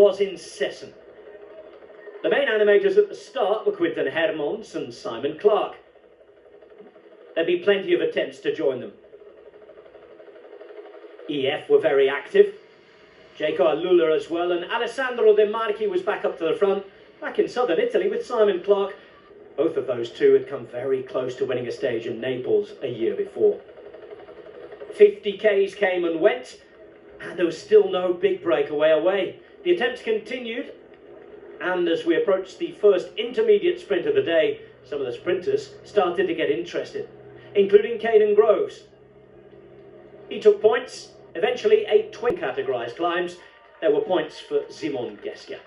was incessant. The main animators at the start were Quinten Hermans and Simon Clark. There'd be plenty of attempts to join them. EF were very active. Jaco Alula as well, and Alessandro De Marchi was back up to the front, back in southern Italy with Simon Clark. Both of those two had come very close to winning a stage in Naples a year before. 50Ks came and went, and there was still no big breakaway away. The attempts continued, and as we approached the first intermediate sprint of the day, some of the sprinters started to get interested, including Caden Groves. He took points, eventually 8 twin categorised climbs. There were points for Simon Gesca.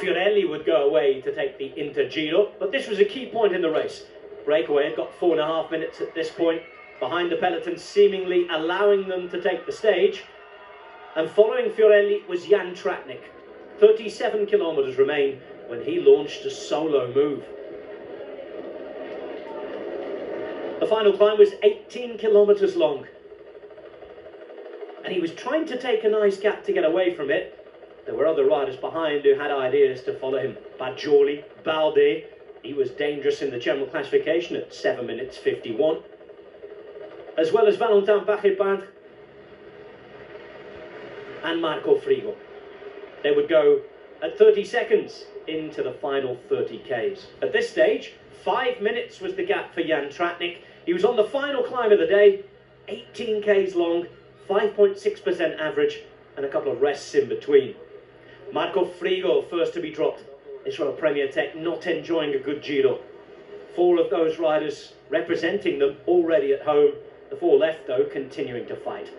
Fiorelli would go away to take the Inter-Giro, but this was a key point in the race. Breakaway had got 4.5 minutes at this point, behind the peloton, seemingly allowing them to take the stage. And following Fiorelli was Jan Tratnik. 37 kilometres remained when he launched a solo move. The final climb was 18 kilometres long, and he was trying to take a nice gap to get away from it. There were other riders behind who had ideas to follow him. Bajoli, Balde, he was dangerous in the general classification at 7 minutes 51. As well as Valentine and Marco Frigo. They would go at 30 seconds into the final 30Ks. At this stage, 5 minutes was the gap for Jan Tratnik. He was on the final climb of the day, 18Ks long, 5.6% average, and a couple of rests in between. Marco Frigo first to be dropped. Israel Premier Tech not enjoying a good Giro. 4 of those riders representing them already at home. The 4 left, though, continuing to fight.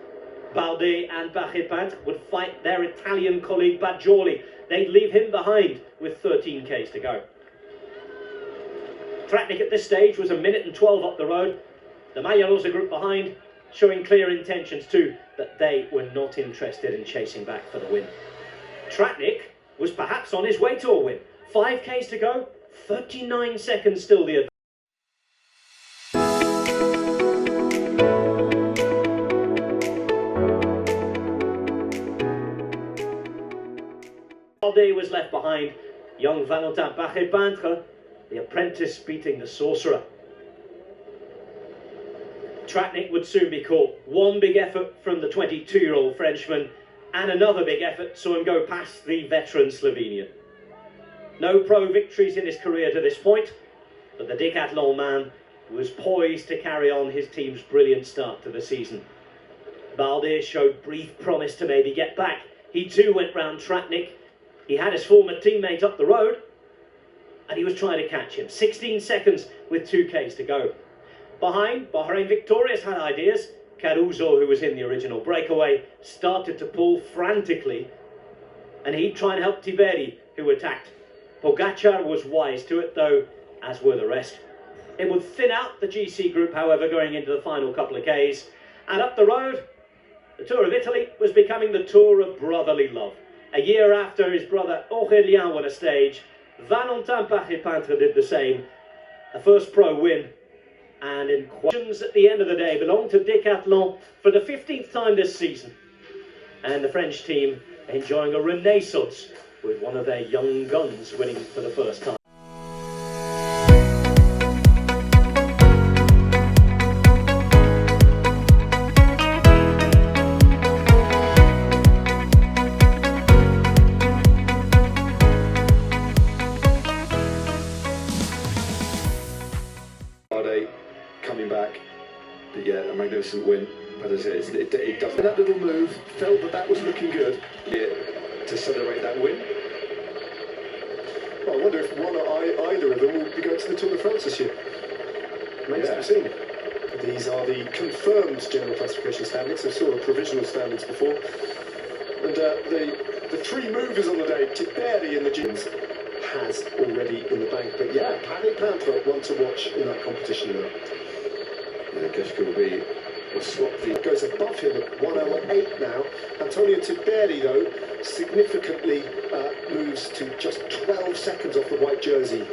Balde and Paret would fight their Italian colleague Bajoli. They'd leave him behind with 13Ks to go. Tratnik at this stage was 1 minute and 12 up the road. The Maglia Rosa group behind, showing clear intentions too, that they were not interested in chasing back for the win. Tratnik was perhaps on his way to a win. 5Ks to go, 39 seconds still the advantage. Balde was left behind. Young Valentine Peintre, the apprentice beating the sorcerer. Tratnik would soon be caught. One big effort from the 22-year-old Frenchman, and another big effort saw him go past the veteran Slovenian. No pro victories in his career to this point, but the Decathlon man was poised to carry on his team's brilliant start to the season. Balde showed brief promise to maybe get back. He too went round Tratnik. He had his former teammate up the road, and he was trying to catch him. 16 seconds with 2Ks to go. Behind, Bahrain Victorious had ideas. Caruso, who was in the original breakaway, started to pull frantically, and he'd try and help Tiberi, who attacked. Pogacar was wise to it, though, as were the rest. It would thin out the GC group, however, going into the final couple of Ks. And up the road, the Tour of Italy was becoming the Tour of brotherly love. A year after his brother Aurélien won a stage, Valentin Peintre did the same. A first pro win, and in questions at the end of the day belonged to Decathlon for the 15th time this season. And the French team enjoying a renaissance with one of their young guns winning for the first time. Coming back, but yeah, a magnificent win. But as it does that little move, felt that was looking good. Yeah, to celebrate that win. Well, I wonder if one or either of them will be going to the Tour de France this year. Remains to be seen. These are the confirmed general classification standings. I saw the provisional standings before, and the 3 movers on the day, Tiberi in the jeans, has already in the bank. But yeah, Paret one to watch in that competition though. Yeah, Gesca will swap goes above him at 1 hour 8 now. Antonio Tiberi, though, significantly moves to just 12 seconds off the white jersey